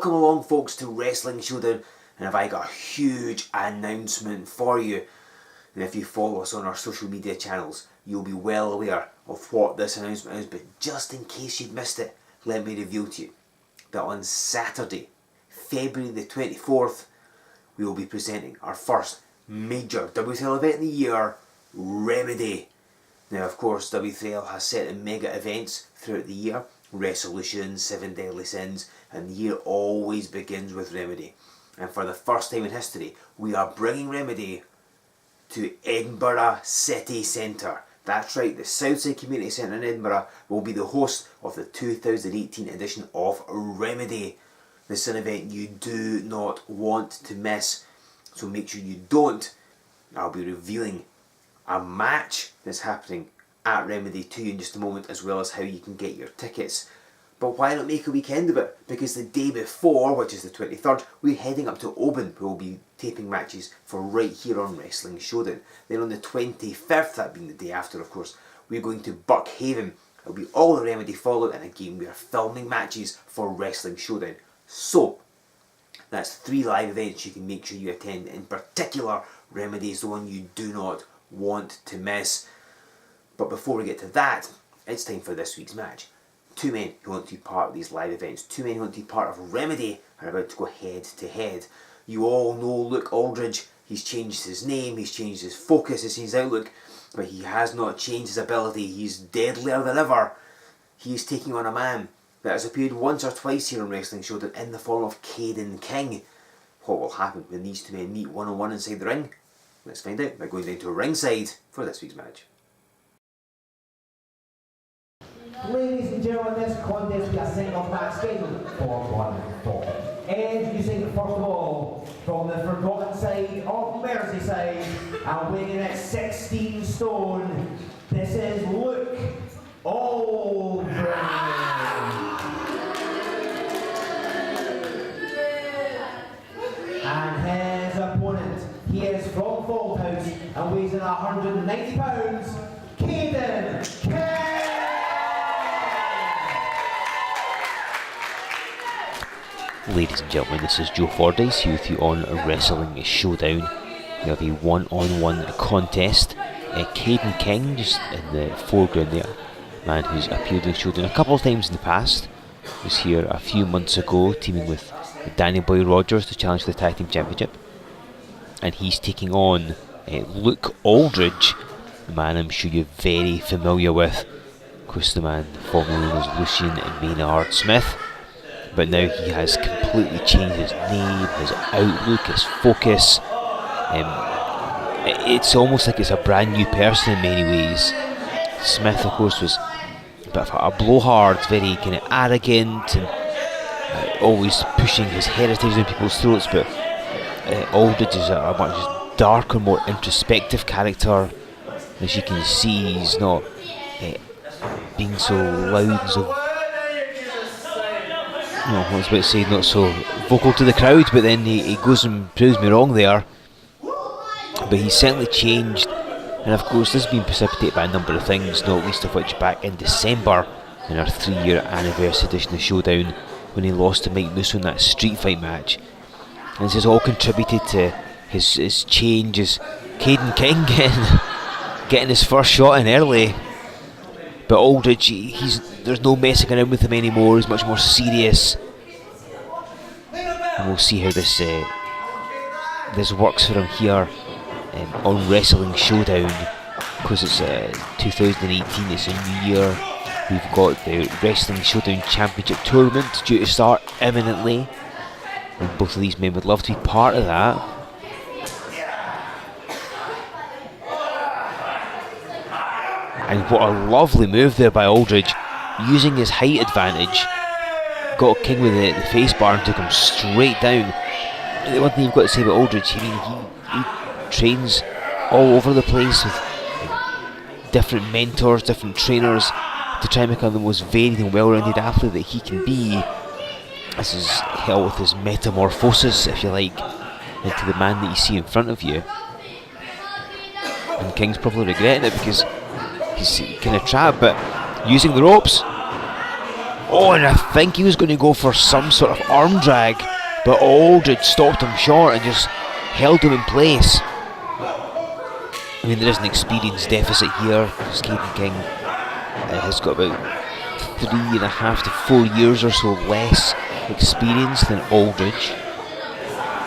Welcome along, folks, to Wrestling Showdown, and have I got a huge announcement for you. And if you follow us on our social media channels, you'll be well aware of what this announcement is, but just in case you'd missed it, let me reveal to you that on Saturday, February the 24th, we will be presenting our first major W3L event in the year, Remedy. Now, of course, W3L has certain mega events throughout the year, Resolution, 7 Deadly Sins, and the year always begins with Remedy. And for the first time in history, we are bringing Remedy to Edinburgh City Centre. That's right, the Southside Community Centre in Edinburgh will be the host of the 2018 edition of Remedy. This is an event you do not want to miss, so make sure you don't. I'll be revealing a match that's happening at Remedy to you in just a moment, as well as how you can get your tickets. But why not make a weekend of it? Because the day before, which is the 23rd, we're heading up to Oban, where we'll be taping matches for right here on Wrestling Showdown. Then on the 25th, that being the day after, of course, we're going to Buckhaven. It'll be all the Remedy Fallout, and again we are filming matches for Wrestling Showdown. So, that's 3 live events you can make sure you attend. In particular, Remedy is the one you do not want to miss. But before we get to that, it's time for this week's match. 2 men who want to be part of these live events, 2 men who want to be part of Remedy, are about to go head to head. You all know Luke Aldridge. He's changed his name, he's changed his focus, he's changed his outlook, but he has not changed his ability. He's deadlier than ever. He is taking on a man that has appeared once or twice here on Wrestling Showdown in the form of Kaiden King. What will happen when these 2 men meet one-on-one inside the ring? Let's find out by going down to ringside for this week's match. Ladies and gentlemen, this contest will be a single match scheduled for 1 fall. Introducing first of all, from the forgotten side of Merseyside, and weighing in at 16 stone, this is Luke Aldridge. And his opponent, he is from Fallhouse and weighs in 190 pounds, Kaiden King. Ladies and gentlemen, this is Joe Fordyce here with you on Wrestling Showdown. We have a one-on-one contest. Kaiden King just in the foreground there, man who's appeared in Showdown a couple of times in the past. Was here a few months ago teaming with Danny Boy Rogers to challenge for the Tag Team Championship. And he's taking on Luke Aldridge, a man I'm sure you're very familiar with. Of course, the man formerly known as Lucien Maynard Smith. But now he has completely changed his name, his outlook, his focus. It's almost like it's a brand new person in many ways. Smith, of course, was a bit of a blowhard, very kind of arrogant and always pushing his heritage in people's throats. But Aldridge is a much darker, more introspective character. As you can see, he's not being so loud and so, I was about to say not so vocal to the crowd, but then he goes and proves me wrong there. But he's certainly changed, and of course this has been precipitated by a number of things, not least of which back in December in our 3-year anniversary edition of Showdown, when he lost to Mike Nusso in that street fight match. And this has all contributed to his change, as Kaiden King getting his first shot in early. But Aldridge, there's no messing around with him anymore. He's much more serious, and we'll see how this works for him here on Wrestling Showdown. Because it's 2018, it's a new year. We've got the Wrestling Showdown Championship Tournament due to start imminently, and both of these men would love to be part of that. And what a lovely move there by Aldridge, using his height advantage. Got King with the face bar and took him straight down. The one thing you've got to say about Aldridge, he trains all over the place with different mentors, different trainers, to try and become the most varied and well-rounded athlete that he can be. This is hell with his metamorphosis, if you like, into the man that you see in front of you. And King's probably regretting it, because he's kind of trapped, but using the ropes. Oh, and I think he was going to go for some sort of arm drag, but Aldridge stopped him short and just held him in place. I mean, there is an experience deficit here because Kaiden King has got about 3.5 to 4 years or so less experience than Aldridge,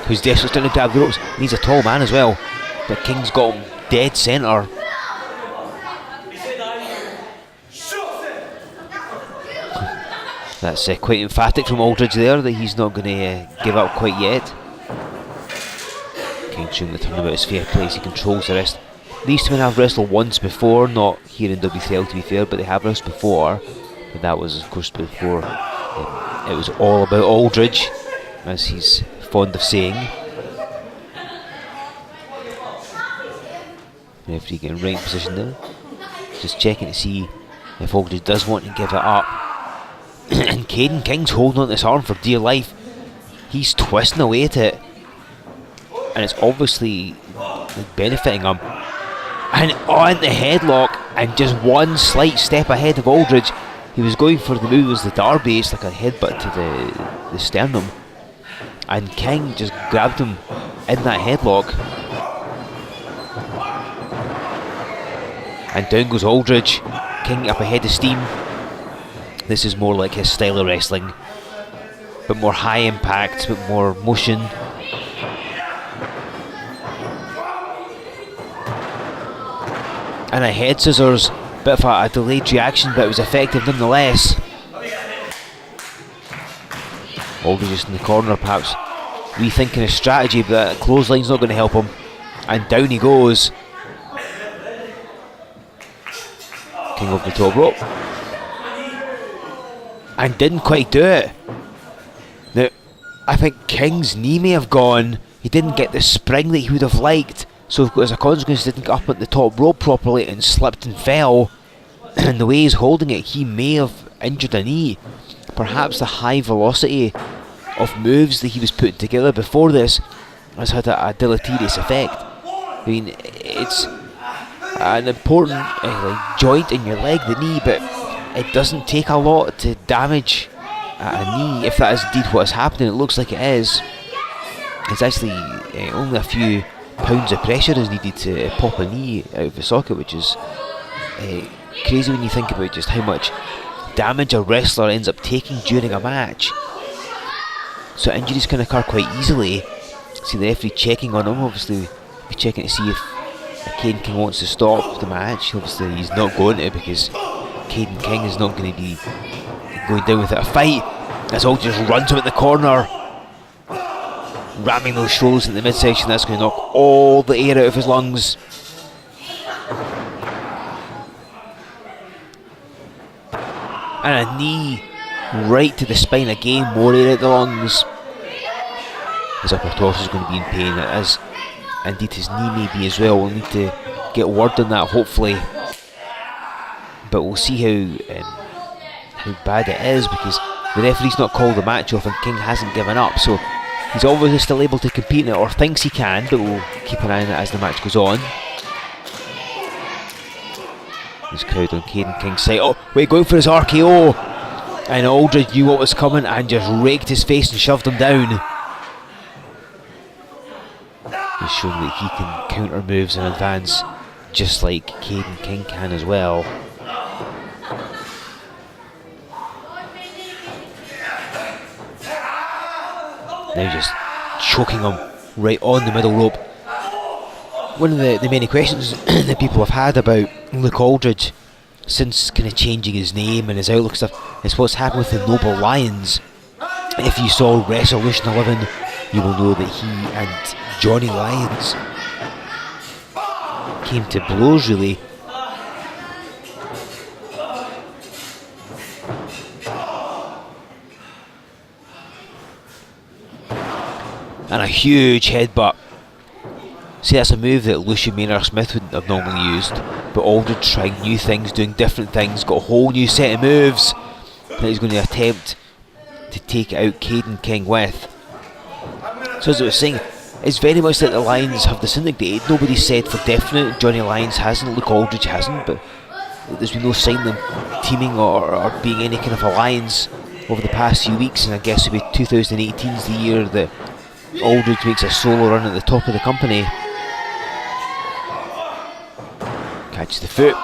who's desperate trying to grab the ropes. He's a tall man as well, but King's got him dead centre. That's quite emphatic from Aldridge there that he's not going to give up quite yet. King showing the turnabout is fair play as he controls the rest. These two men have wrestled once before, not here in W3L to be fair, but they have wrestled before. But that was, of course, before it was all about Aldridge, as he's fond of saying. Referee getting right position there. Just checking to see if Aldridge does want to give it up. And Kaiden King's holding on to this arm for dear life. He's twisting away at it, and it's obviously benefiting him. And on the headlock, and just one slight step ahead of Aldridge. He was going for the move as the Derby, it's like a headbutt to the sternum, and King just grabbed him in that headlock. And down goes Aldridge, King up ahead of steam. This is more like his style of wrestling, but more high impact, but more motion. And a head scissors, bit of a delayed reaction, but it was effective nonetheless. Aldridge just in the corner, perhaps rethinking his strategy, but that clothesline's not going to help him. And down he goes. King over the top rope. And didn't quite do it. Now, I think King's knee may have gone. He didn't get the spring that he would have liked. So as a consequence, he didn't get up at the top rope properly and slipped and fell. And the way he's holding it, he may have injured a knee. Perhaps the high velocity of moves that he was putting together before this has had a deleterious effect. I mean, it's an important joint in your leg, the knee, but it doesn't take a lot to damage a knee if that is indeed what is happening. It looks like it is. It's actually only a few pounds of pressure is needed to pop a knee out of the socket, which is crazy when you think about just how much damage a wrestler ends up taking during a match. So injuries can occur quite easily. See the referee checking on him, obviously he's checking to see if Kaiden King wants to stop the match. Obviously he's not going to, because Kaiden King is not going to be going down without a fight. As all just runs him at the corner, ramming those shoulders in the midsection. That's going to knock all the air out of his lungs. And a knee right to the spine again, more air out the lungs. His upper torso is going to be in pain, as indeed his knee may be as well. We'll need to get word on that, hopefully. But we'll see how bad it is, because the referee's not called the match off and King hasn't given up. So he's obviously still able to compete in it, or thinks he can, but we'll keep an eye on it as the match goes on. This crowd on Kaiden King's side. Oh, wait, going for his RKO. And Aldridge knew what was coming and just raked his face and shoved him down. He's showing that he can counter moves in advance, just like Kaiden King can as well. Now just choking him right on the middle rope. One of the many questions that people have had about Luke Aldridge since kind of changing his name and his outlook stuff is what's happened with the Noble Lions. If you saw Resolution 11, you will know that he and Johnny Lyons came to blows, really. And a huge headbutt. See, that's a move that Lucian Maynard Smith wouldn't have normally used, but Aldridge trying new things, doing different things, got a whole new set of moves that he's going to attempt to take out Kaiden King with. So as I was saying, it's very much like the Lions have disintegrated. Nobody said for definite Johnny Lyons hasn't, Luke Aldridge hasn't, but there's been no sign of them teaming or being any kind of alliance over the past few weeks, and I guess it'll be 2018 is the year that Aldridge makes a solo run at the top of the company. Catches the foot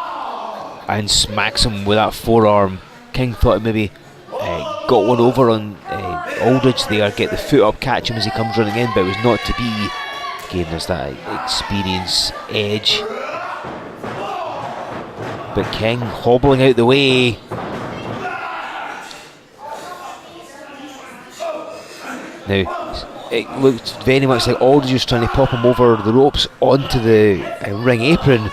and smacks him with that forearm. King thought he maybe got one over on Aldridge there, get the foot up, catch him as he comes running in, but it was not to be. Again, there's that experience edge. But King hobbling out the way. Now, it looked very much like Aldridge was trying to pop him over the ropes onto the ring apron.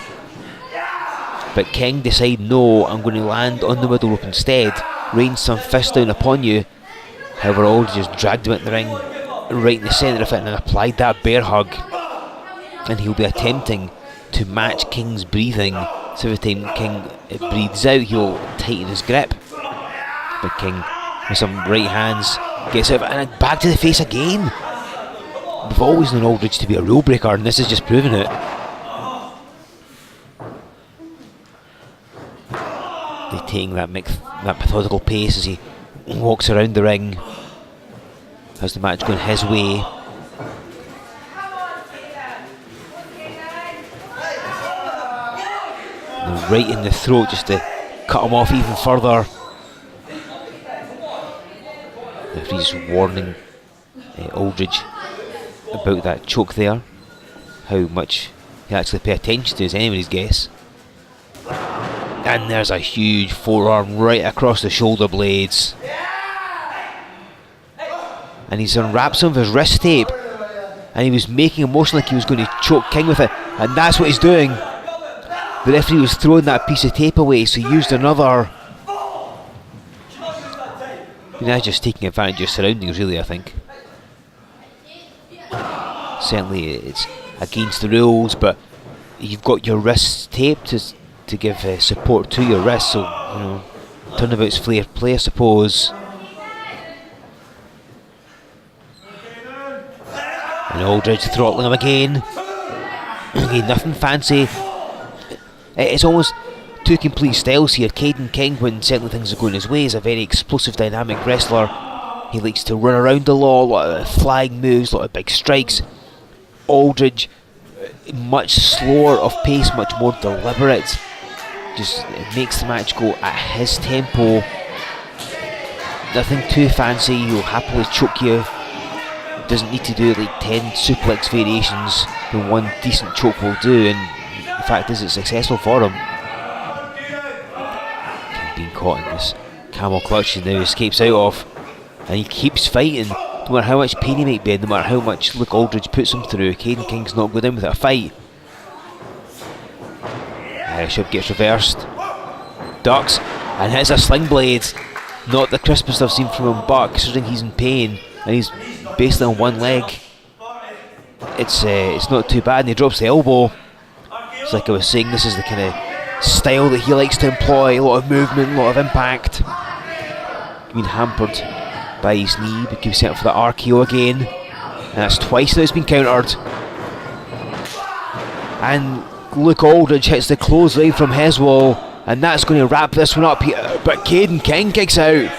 But King decided, no, I'm going to land on the middle rope instead, rain some fist down upon you. However, Aldridge just dragged him at the ring right in the centre of it and applied that bear hug. And he'll be attempting to match King's breathing. So every time King breathes out, he'll tighten his grip. But King, with some right hands, gets out and back to the face again. We've always known Aldridge to be a rule breaker, and this is just proving it. They're taking that methodical pace as he walks around the ring. Has the match going his way? And right in the throat just to cut him off even further. The referee's warning Aldridge about that choke there. How much he actually pay attention to is anybody's guess. And there's a huge forearm right across the shoulder blades. And he's unwrapped some of his wrist tape. And he was making a motion like he was going to choke King with it. And that's what he's doing. The referee was throwing that piece of tape away, so he used another. That's just taking advantage of your surroundings, really, I think. Certainly it's against the rules, but you've got your wrists taped to give support to your wrist, so, you know, turnabout's fair play, I suppose. And Aldridge throttling him again. Again, nothing fancy. It's almost two complete styles here. Kaiden King, when certainly things are going his way, is a very explosive, dynamic wrestler. He likes to run around a lot of flying moves, a lot of big strikes. Aldridge, much slower of pace, much more deliberate. Just makes the match go at his tempo. Nothing too fancy. He'll happily choke you. Doesn't need to do like 10 suplex variations. The one decent choke will do, and the fact is it's successful for him. Being caught in this camel clutch he now escapes out of, and he keeps fighting. No matter how much pain he might be in, no matter how much Luke Aldridge puts him through, Kaiden King's not going in with a fight. Shove gets reversed, ducks, and hits a sling blade. Not the crispest I've seen from him, but considering he's in pain and he's basically on one leg, it's not too bad. And he drops the elbow. It's like I was saying, this is the kind of style that he likes to employ. A lot of movement, a lot of impact. Being hampered by his knee, but keeps set up for the RKO again, and that's twice now it's been countered. And Luke Aldridge hits the clothesline from his wall, and that's going to wrap this one up here. But Kaiden King kicks out,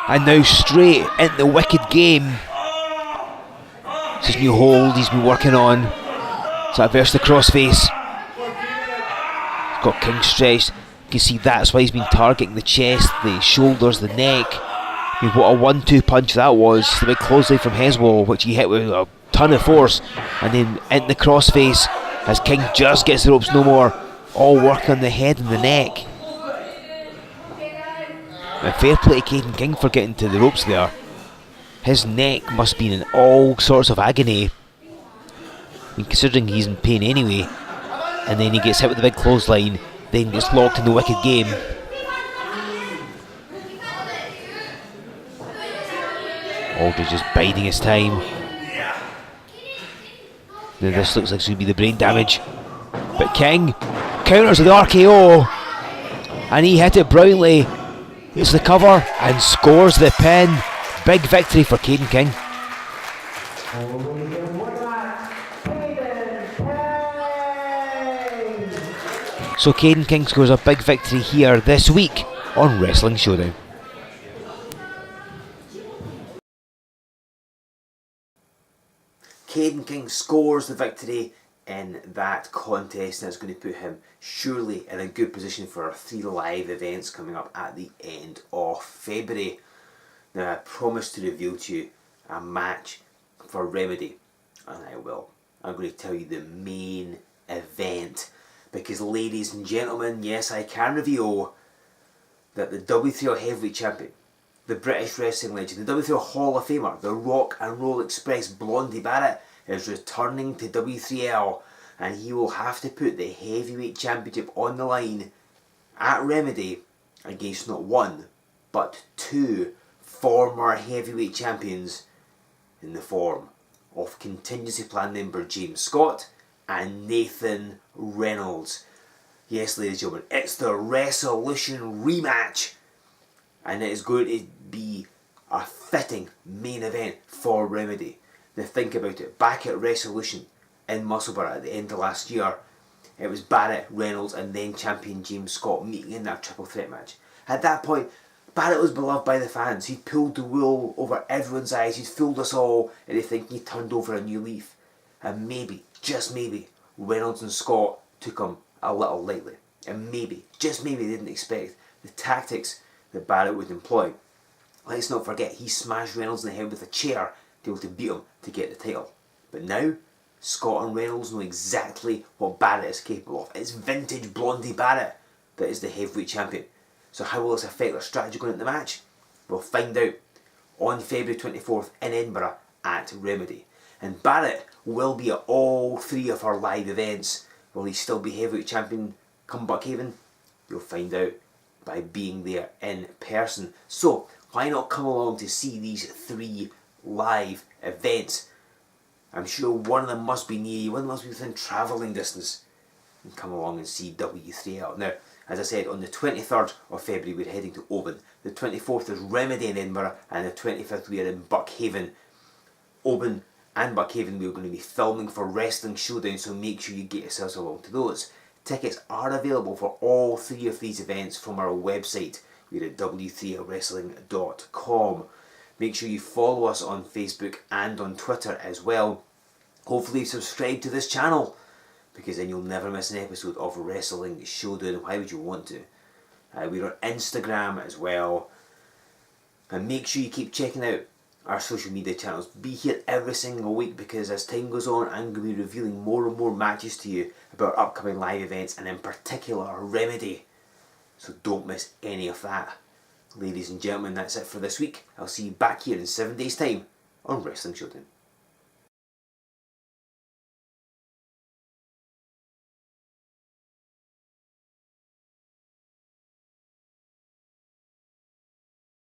and now straight into the wicked game. It's his new hold he's been working on. So that versus the crossface. He's got King stretched. You can see that's why he's been targeting the chest, the shoulders, the neck. I mean, what a 1-2 punch that was. The big clothesline from Heswell, which he hit with a ton of force, and then into the crossface as King just gets the ropes no more. All work on the head and the neck. And fair play to Kaiden King for getting to the ropes there. His neck must be in all sorts of agony. I mean, considering he's in pain anyway, and then he gets hit with the big clothesline, then gets locked in the wicked game. Aldridge just biding his time. Now this looks like it's going to be the brain damage, but King counters with the RKO, and he hit it brilliantly. It's the cover and scores the pin. Big victory for Kaiden King. So Kaiden King scores a big victory here this week on Wrestling Showdown. Kaiden King scores the victory in that contest, and it's going to put him surely in a good position for our 3 live events coming up at the end of February. Now I promised to reveal to you a match for Remedy, and I will. I'm going to tell you the main event, because ladies and gentlemen, yes, I can reveal that the W3L Heavyweight Champion, the British Wrestling Legend, the W3L Hall of Famer, the Rock and Roll Express Blondie Barrett is returning to W3L, and he will have to put the Heavyweight Championship on the line at Remedy against not 1 but 2 former Heavyweight Champions in the form of Contingency Plan member James Scott and Nathan Reynolds. Yes, ladies and gentlemen, it's the Resolution rematch, and it is going to be a fitting main event for Remedy. Now think about it, back at Resolution in Musselburgh at the end of last year, it was Barrett, Reynolds and then champion James Scott meeting in that triple threat match. At that point, Barrett was beloved by the fans. He'd pulled the wool over everyone's eyes, he'd fooled us all into thinking he turned over a new leaf. And maybe, just maybe, Reynolds and Scott took him a little lightly. And maybe, just maybe, they didn't expect the tactics that Barrett would employ. Let's not forget, he smashed Reynolds in the head with a chair to be able to beat him to get the title. But now, Scott and Reynolds know exactly what Barrett is capable of. It's vintage Blondie Barrett that is the heavyweight champion. So how will this affect their strategy going into the match? We'll find out on February 24th in Edinburgh at Remedy. And Barrett will be at all 3 of our live events. Will he still be heavyweight champion come Buckhaven? You'll find out by being there in person. So why not come along to see these 3 live events? I'm sure one of them must be near you, one of them must be within travelling distance. And come along and see W3L. Now, as I said, on the 23rd of February we're heading to Oban. The 24th is Remedy in Edinburgh, and the 25th we are in Buckhaven. Oban and Buckhaven we're going to be filming for Wrestling Showdown, so make sure you get yourselves along to those. Tickets are available for all 3 of these events from our website. We're at w3lwrestling.com. Make sure you follow us on Facebook and on Twitter as well. Hopefully subscribe to this channel, because then you'll never miss an episode of Wrestling Showdown. Why would you want to? We're on Instagram as well. And make sure you keep checking out our social media channels. Be here every single week, because as time goes on, I'm going to be revealing more and more matches to you about upcoming live events, and in particular Remedy. So don't miss any of that. Ladies and gentlemen, that's it for this week. I'll see you back here in 7 days' time on Wrestling Showdown.